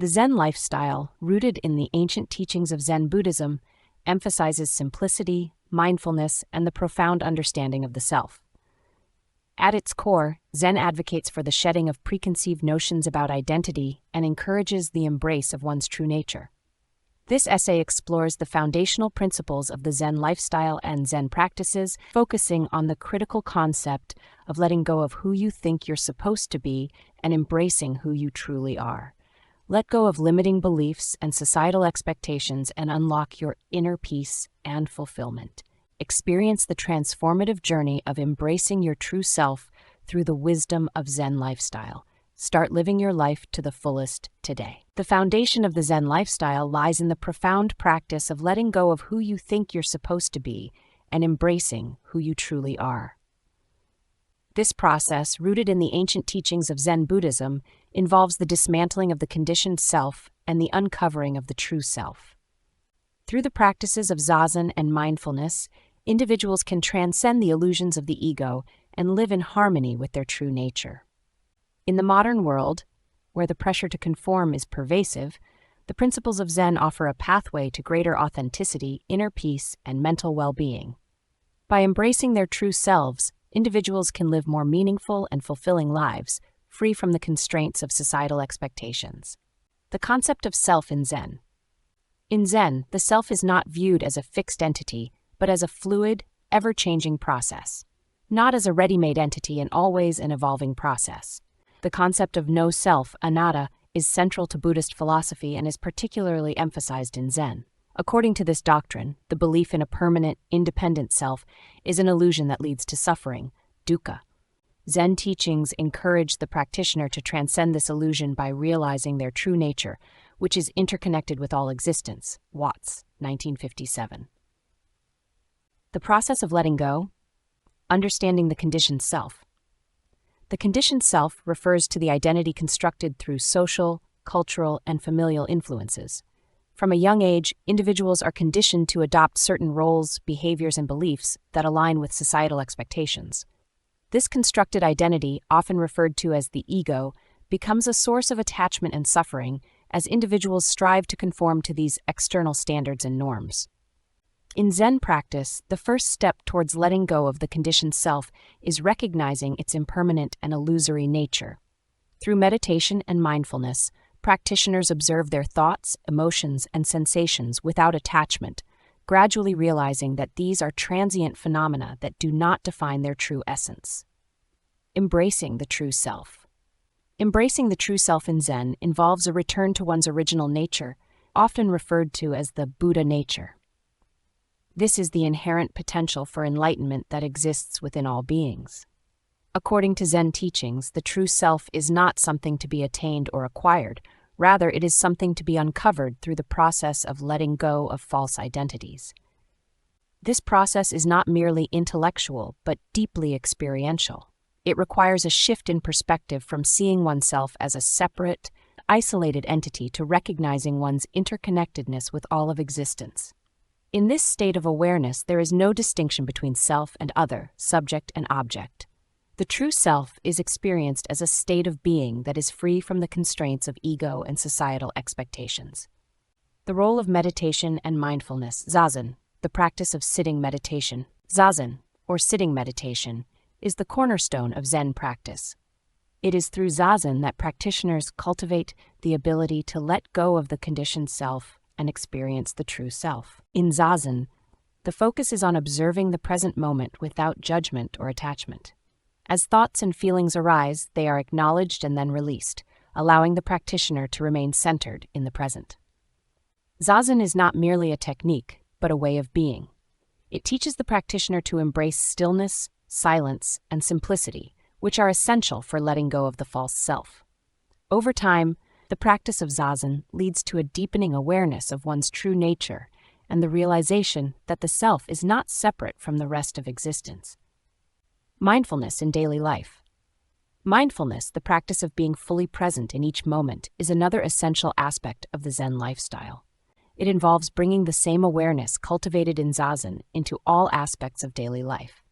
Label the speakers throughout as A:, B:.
A: The Zen lifestyle, rooted in the ancient teachings of Zen Buddhism, emphasizes simplicity, mindfulness, and the profound understanding of the self. At its core, Zen advocates for the shedding of preconceived notions about identity and encourages the embrace of one's true nature. This essay explores the foundational principles of the Zen lifestyle and Zen practices, focusing on the critical concept of letting go of who you think you're supposed to be and embracing who you truly are. Let go of limiting beliefs and societal expectations and unlock your inner peace and fulfillment. Experience the transformative journey of embracing your true self through the wisdom of Zen lifestyle. Start living your life to the fullest today. The foundation of the Zen lifestyle lies in the profound practice of letting go of who you think you're supposed to be and embracing who you truly are. This process, rooted in the ancient teachings of Zen Buddhism, involves the dismantling of the conditioned self and the uncovering of the true self. Through the practices of zazen and mindfulness, individuals can transcend the illusions of the ego and live in harmony with their true nature. In the modern world, where the pressure to conform is pervasive, the principles of Zen offer a pathway to greater authenticity, inner peace, and mental well-being. By embracing their true selves, individuals can live more meaningful and fulfilling lives, free from the constraints of societal expectations. The concept of self in Zen. In Zen, the self is not viewed as a fixed entity, but as a fluid, ever-changing process. Not as a ready-made entity and always an evolving process. The concept of no self, anatta, is central to Buddhist philosophy and is particularly emphasized in Zen. According to this doctrine, the belief in a permanent, independent self is an illusion that leads to suffering, dukkha. Zen teachings encourage the practitioner to transcend this illusion by realizing their true nature, which is interconnected with all existence. Watts, 1957. The process of letting go. Understanding the conditioned self. The conditioned self refers to the identity constructed through social, cultural, and familial influences. From a young age, individuals are conditioned to adopt certain roles, behaviors, and beliefs that align with societal expectations. This constructed identity, often referred to as the ego, becomes a source of attachment and suffering as individuals strive to conform to these external standards and norms. In Zen practice, the first step towards letting go of the conditioned self is recognizing its impermanent and illusory nature. Through meditation and mindfulness, practitioners observe their thoughts, emotions, and sensations without attachment, gradually realizing that these are transient phenomena that do not define their true essence. Embracing the true self. Embracing the true self in Zen involves a return to one's original nature, often referred to as the Buddha nature. This is the inherent potential for enlightenment that exists within all beings. According to Zen teachings, the true self is not something to be attained or acquired. Rather, it is something to be uncovered through the process of letting go of false identities. This process is not merely intellectual, but deeply experiential. It requires a shift in perspective from seeing oneself as a separate, isolated entity to recognizing one's interconnectedness with all of existence. In this state of awareness, there is no distinction between self and other, subject and object. The true self is experienced as a state of being that is free from the constraints of ego and societal expectations. The role of meditation and mindfulness. Zazen, the practice of sitting meditation. Zazen, or sitting meditation, is the cornerstone of Zen practice. It is through zazen that practitioners cultivate the ability to let go of the conditioned self and experience the true self. In zazen, the focus is on observing the present moment without judgment or attachment. As thoughts and feelings arise, they are acknowledged and then released, allowing the practitioner to remain centered in the present. Zazen is not merely a technique, but a way of being. It teaches the practitioner to embrace stillness, silence, and simplicity, which are essential for letting go of the false self. Over time, the practice of zazen leads to a deepening awareness of one's true nature and the realization that the self is not separate from the rest of existence. Mindfulness in daily life. Mindfulness, the practice of being fully present in each moment, is another essential aspect of the Zen lifestyle. It involves bringing the same awareness cultivated in zazen into all aspects of daily life.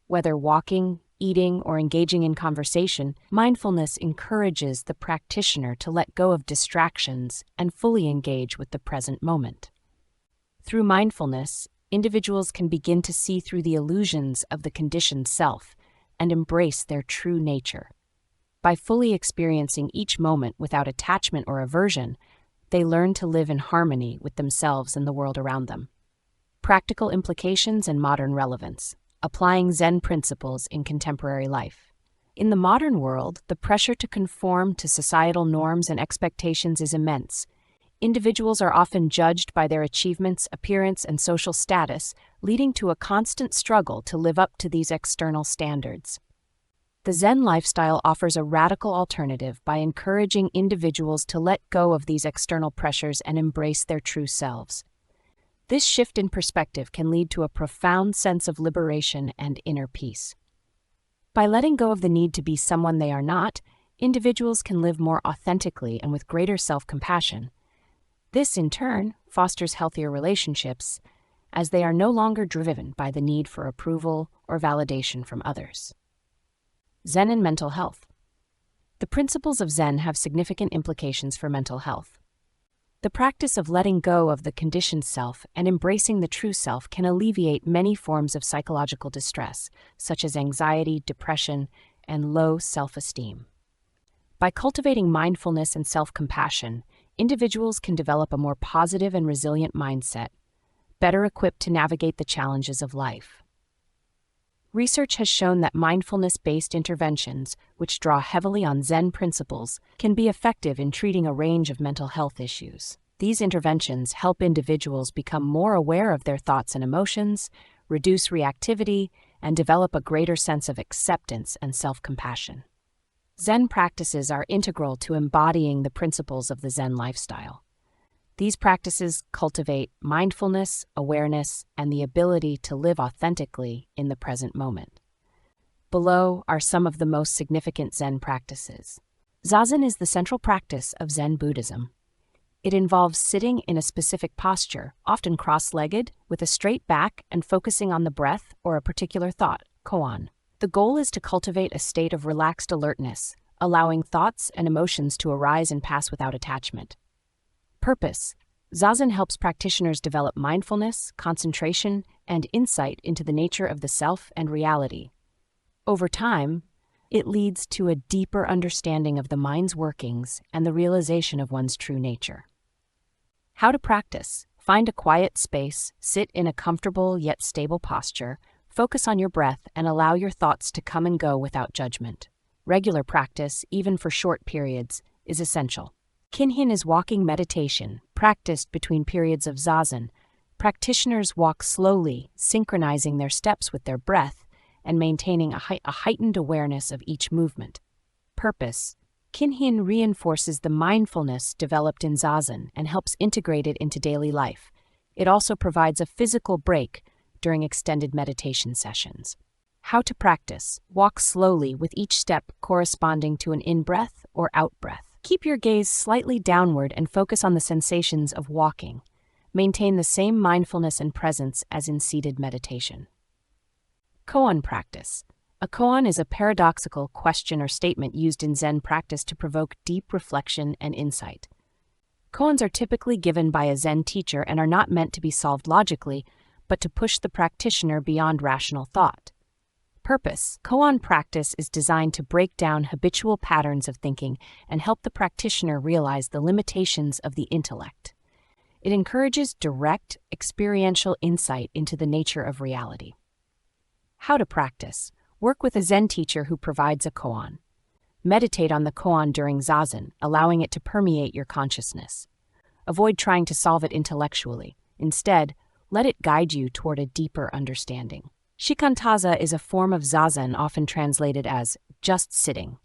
A: Whether walking, eating, or engaging in conversation, mindfulness encourages the practitioner to let go of distractions and fully engage with the present moment. Through mindfulness, individuals can begin to see through the illusions of the conditioned self and embrace their true nature. By fully experiencing each moment without attachment or aversion, they learn to live in harmony with themselves and the world around them. Practical implications and modern relevance. Applying Zen principles in contemporary life. In the modern world, the pressure to conform to societal norms and expectations is immense. Individuals are often judged by their achievements, appearance, and social status, leading to a constant struggle to live up to these external standards. The Zen lifestyle offers a radical alternative by encouraging individuals to let go of these external pressures and embrace their true selves. This shift in perspective can lead to a profound sense of liberation and inner peace. By letting go of the need to be someone they are not, individuals can live more authentically and with greater self-compassion. This, in turn, fosters healthier relationships, as they are no longer driven by the need for approval or validation from others. Zen and mental health. The principles of Zen have significant implications for mental health. The practice of letting go of the conditioned self and embracing the true self can alleviate many forms of psychological distress, such as anxiety, depression, and low self-esteem. By cultivating mindfulness and self-compassion, individuals can develop a more positive and resilient mindset, better equipped to navigate the challenges of life. Research has shown that mindfulness-based interventions, which draw heavily on Zen principles, can be effective in treating a range of mental health issues. These interventions help individuals become more aware of their thoughts and emotions, reduce reactivity, and develop a greater sense of acceptance and self-compassion. Zen practices are integral to embodying the principles of the Zen lifestyle. These practices cultivate mindfulness, awareness, and the ability to live authentically in the present moment. Below are some of the most significant Zen practices. Zazen is the central practice of Zen Buddhism. It involves sitting in a specific posture, often cross-legged, with a straight back and focusing on the breath or a particular thought, koan. The goal is to cultivate a state of relaxed alertness, allowing thoughts and emotions to arise and pass without attachment. Purpose. Zazen helps practitioners develop mindfulness, concentration, and insight into the nature of the self and reality. Over time, it leads to a deeper understanding of the mind's workings and the realization of one's true nature. How to practice. Find a quiet space, sit in a comfortable yet stable posture, focus on your breath, and allow your thoughts to come and go without judgment. Regular practice, even for short periods, is essential. Kinhin is walking meditation, practiced between periods of Zazen. Practitioners walk slowly, synchronizing their steps with their breath and maintaining a heightened awareness of each movement. Purpose. Kinhin reinforces the mindfulness developed in Zazen and helps integrate it into daily life. It also provides a physical break during extended meditation sessions. How to practice. Walk slowly with each step corresponding to an in-breath or out-breath. Keep your gaze slightly downward and focus on the sensations of walking. Maintain the same mindfulness and presence as in seated meditation. Koan practice. A koan is a paradoxical question or statement used in Zen practice to provoke deep reflection and insight. Koans are typically given by a Zen teacher and are not meant to be solved logically, but to push the practitioner beyond rational thought. Purpose. Koan practice is designed to break down habitual patterns of thinking and help the practitioner realize the limitations of the intellect. It encourages direct, experiential insight into the nature of reality. How to practice. Work with a Zen teacher who provides a koan. Meditate on the koan during Zazen, allowing it to permeate your consciousness. Avoid trying to solve it intellectually. Instead, let it guide you toward a deeper understanding. Shikantaza is a form of Zazen often translated as just sitting.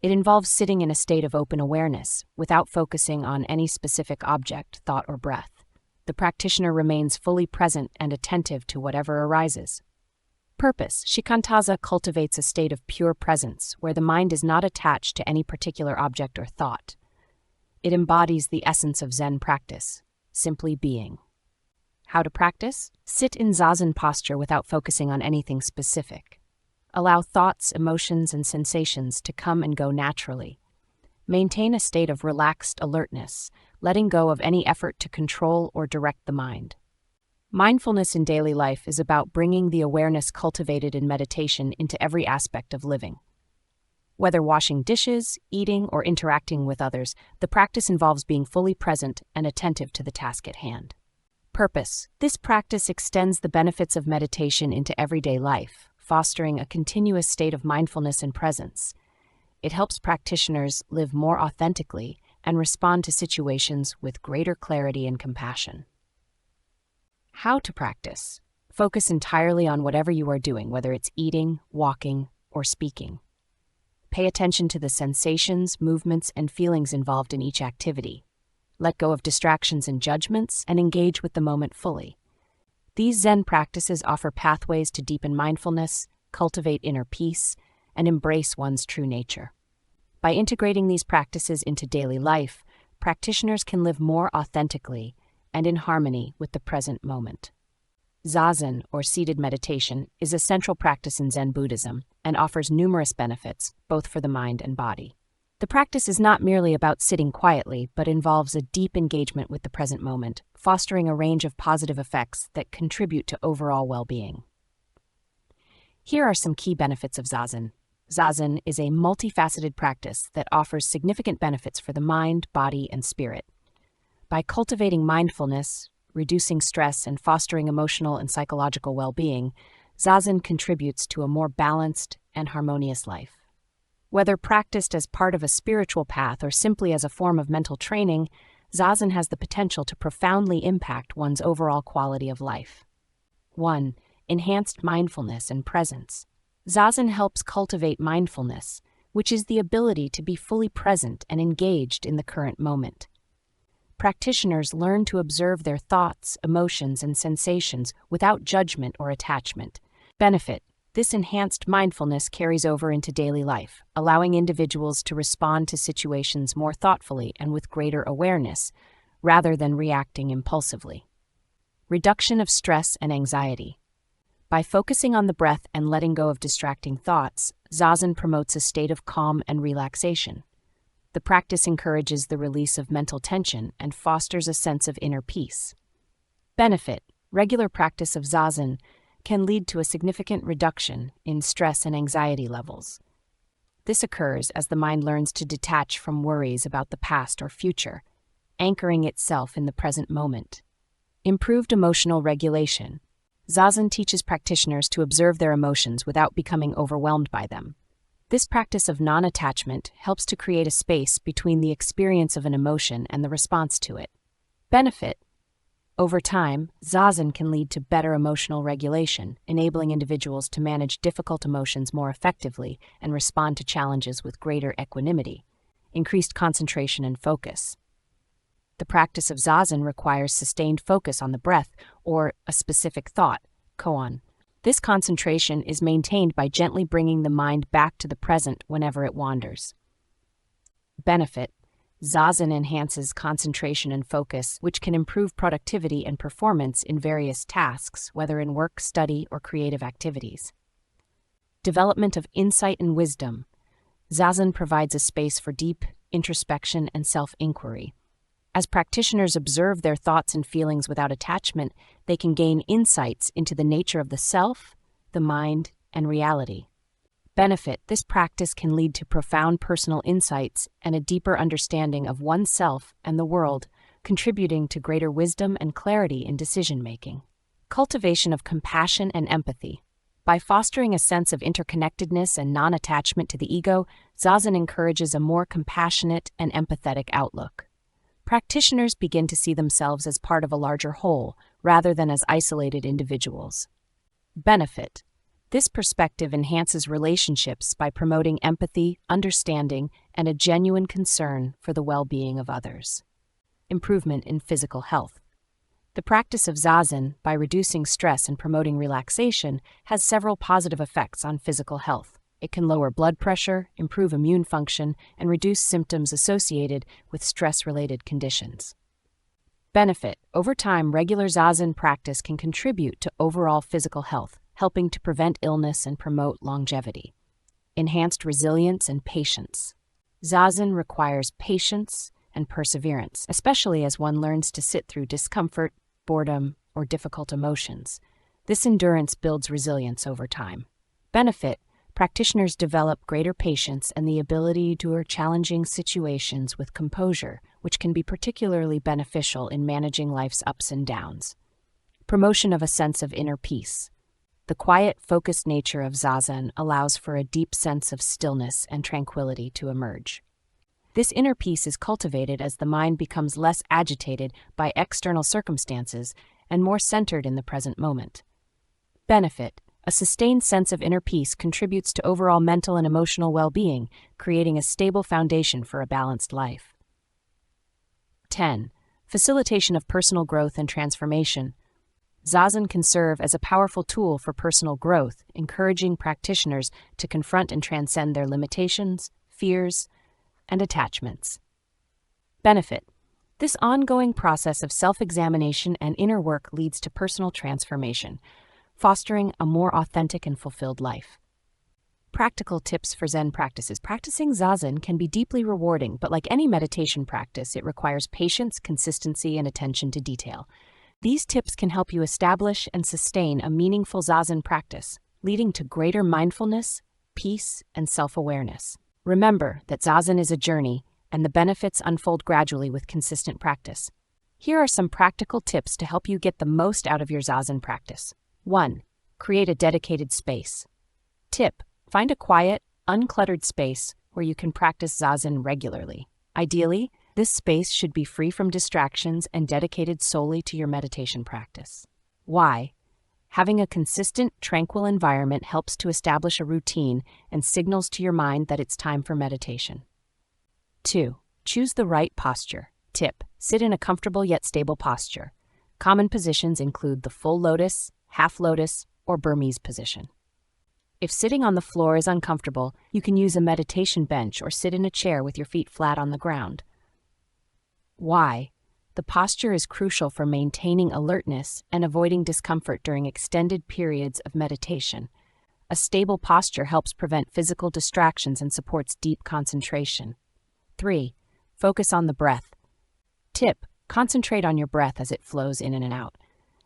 A: It involves sitting in a state of open awareness, without focusing on any specific object, thought, or breath. The practitioner remains fully present and attentive to whatever arises. Purpose. Shikantaza cultivates a state of pure presence, where the mind is not attached to any particular object or thought. It embodies the essence of Zen practice, simply being. How to practice? Sit in Zazen posture without focusing on anything specific. Allow thoughts, emotions, and sensations to come and go naturally. Maintain a state of relaxed alertness, letting go of any effort to control or direct the mind. Mindfulness in daily life is about bringing the awareness cultivated in meditation into every aspect of living. Whether washing dishes, eating, or interacting with others, the practice involves being fully present and attentive to the task at hand. Purpose. This practice extends the benefits of meditation into everyday life, fostering a continuous state of mindfulness and presence. It helps practitioners live more authentically and respond to situations with greater clarity and compassion. How to practice. Focus entirely on whatever you are doing, whether it's eating, walking, or speaking. Pay attention to the sensations, movements, and feelings involved in each activity. Let go of distractions and judgments and engage with the moment fully. These Zen practices offer pathways to deepen mindfulness, cultivate inner peace, and embrace one's true nature. By integrating these practices into daily life, practitioners can live more authentically and in harmony with the present moment. Zazen, or seated meditation, is a central practice in Zen Buddhism and offers numerous benefits, both for the mind and body. The practice is not merely about sitting quietly, but involves a deep engagement with the present moment, fostering a range of positive effects that contribute to overall well-being. Here are some key benefits of Zazen. Zazen is a multifaceted practice that offers significant benefits for the mind, body, and spirit. By cultivating mindfulness, reducing stress, and fostering emotional and psychological well-being, Zazen contributes to a more balanced and harmonious life. Whether practiced as part of a spiritual path or simply as a form of mental training, Zazen has the potential to profoundly impact one's overall quality of life. 1. Enhanced mindfulness and presence. Zazen helps cultivate mindfulness, which is the ability to be fully present and engaged in the current moment. Practitioners learn to observe their thoughts, emotions, and sensations without judgment or attachment. Benefit. This enhanced mindfulness carries over into daily life, allowing individuals to respond to situations more thoughtfully and with greater awareness, rather than reacting impulsively. Reduction of stress and anxiety. By focusing on the breath and letting go of distracting thoughts, Zazen promotes a state of calm and relaxation. The practice encourages the release of mental tension and fosters a sense of inner peace. Benefit. Regular practice of Zazen can lead to a significant reduction in stress and anxiety levels. This occurs as the mind learns to detach from worries about the past or future, anchoring itself in the present moment. Improved emotional regulation. Zazen teaches practitioners to observe their emotions without becoming overwhelmed by them. This practice of non-attachment helps to create a space between the experience of an emotion and the response to it. Benefit. Over time, Zazen can lead to better emotional regulation, enabling individuals to manage difficult emotions more effectively and respond to challenges with greater equanimity, increased concentration and focus. The practice of Zazen requires sustained focus on the breath or a specific thought, koan. This concentration is maintained by gently bringing the mind back to the present whenever it wanders. Benefit. Zazen enhances concentration and focus, which can improve productivity and performance in various tasks, whether in work, study, or creative activities. Development of insight and wisdom. Zazen provides a space for deep introspection and self-inquiry. As practitioners observe their thoughts and feelings without attachment, they can gain insights into the nature of the self, the mind, and reality. Benefit. This practice can lead to profound personal insights and a deeper understanding of oneself and the world, contributing to greater wisdom and clarity in decision-making. Cultivation of compassion and empathy. By fostering a sense of interconnectedness and non-attachment to the ego, Zazen encourages a more compassionate and empathetic outlook. Practitioners begin to see themselves as part of a larger whole, rather than as isolated individuals. Benefit. This perspective enhances relationships by promoting empathy, understanding, and a genuine concern for the well-being of others. Improvement in physical health. The practice of Zazen, by reducing stress and promoting relaxation, has several positive effects on physical health. It can lower blood pressure, improve immune function, and reduce symptoms associated with stress-related conditions. Benefit. Over time, regular Zazen practice can contribute to overall physical health, helping to prevent illness and promote longevity. Enhanced resilience and patience. Zazen requires patience and perseverance, especially as one learns to sit through discomfort, boredom, or difficult emotions. This endurance builds resilience over time. Benefit: practitioners develop greater patience and the ability to endure challenging situations with composure, which can be particularly beneficial in managing life's ups and downs. Promotion of a sense of inner peace. The quiet, focused nature of Zazen allows for a deep sense of stillness and tranquility to emerge. This inner peace is cultivated as the mind becomes less agitated by external circumstances and more centered in the present moment. Benefit: a sustained sense of inner peace contributes to overall mental and emotional well-being, creating a stable foundation for a balanced life. 10. Facilitation of personal growth and transformation. Zazen can serve as a powerful tool for personal growth, encouraging practitioners to confront and transcend their limitations, fears, and attachments. Benefit: this ongoing process of self-examination and inner work leads to personal transformation, fostering a more authentic and fulfilled life. Practical tips for Zen practices. Practicing Zazen can be deeply rewarding, but like any meditation practice, it requires patience, consistency, and attention to detail. These tips can help you establish and sustain a meaningful Zazen practice, leading to greater mindfulness, peace, and self-awareness. Remember that Zazen is a journey, and the benefits unfold gradually with consistent practice. Here are some practical tips to help you get the most out of your Zazen practice. 1. Create a dedicated space. Tip: find a quiet, uncluttered space where you can practice Zazen regularly. Ideally, this space should be free from distractions and dedicated solely to your meditation practice. Why? Having a consistent, tranquil environment helps to establish a routine and signals to your mind that it's time for meditation. 2. Choose the right posture. Tip: sit in a comfortable yet stable posture. Common positions include the full lotus, half lotus, or Burmese position. If sitting on the floor is uncomfortable, you can use a meditation bench or sit in a chair with your feet flat on the ground. Why? The posture is crucial for maintaining alertness and avoiding discomfort during extended periods of meditation. A stable posture helps prevent physical distractions and supports deep concentration. 3. Focus on the breath. Tip: concentrate on your breath as it flows in and out.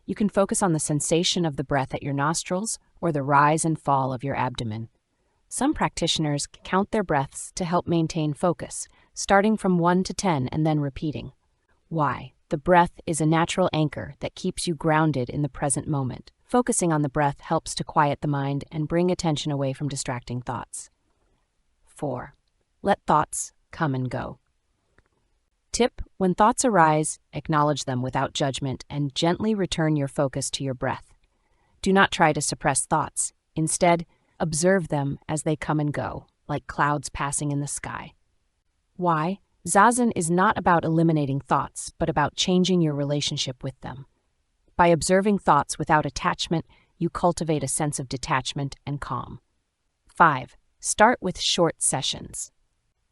A: You can focus on the sensation of the breath at your nostrils or the rise and fall of your abdomen. Some practitioners count their breaths to help maintain focus, starting from 1 to 10 and then repeating. Why? The breath is a natural anchor that keeps you grounded in the present moment. Focusing on the breath helps to quiet the mind and bring attention away from distracting thoughts. 4. Let thoughts come and go. Tip: when thoughts arise, acknowledge them without judgment and gently return your focus to your breath. Do not try to suppress thoughts. Instead, observe them as they come and go, like clouds passing in the sky. Why? Zazen is not about eliminating thoughts, but about changing your relationship with them. By observing thoughts without attachment, you cultivate a sense of detachment and calm. 5. Start with short sessions.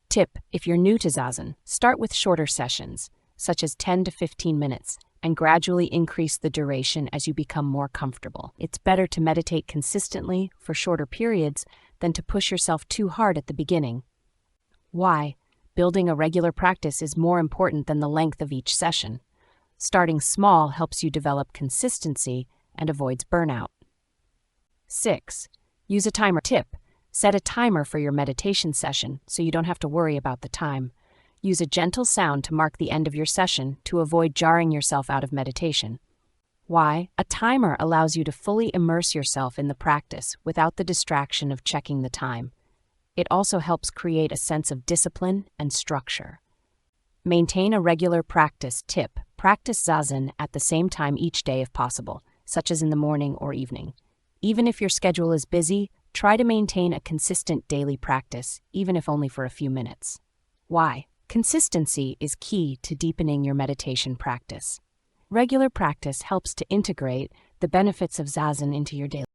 A: Tip: if you're new to Zazen, start with shorter sessions, such as 10 to 15 minutes, and gradually increase the duration as you become more comfortable. It's better to meditate consistently for shorter periods than to push yourself too hard at the beginning. Why? Building a regular practice is more important than the length of each session. Starting small helps you develop consistency and avoids burnout. 6. Use a timer. Tip: set a timer for your meditation session so you don't have to worry about the time. Use a gentle sound to mark the end of your session to avoid jarring yourself out of meditation. Why? A timer allows you to fully immerse yourself in the practice without the distraction of checking the time. It also helps create a sense of discipline and structure. Maintain a regular practice. Tip: practice Zazen at the same time each day if possible, such as in the morning or evening. Even if your schedule is busy, try to maintain a consistent daily practice, even if only for a few minutes. Why? Consistency is key to deepening your meditation practice. Regular practice helps to integrate the benefits of Zazen into your daily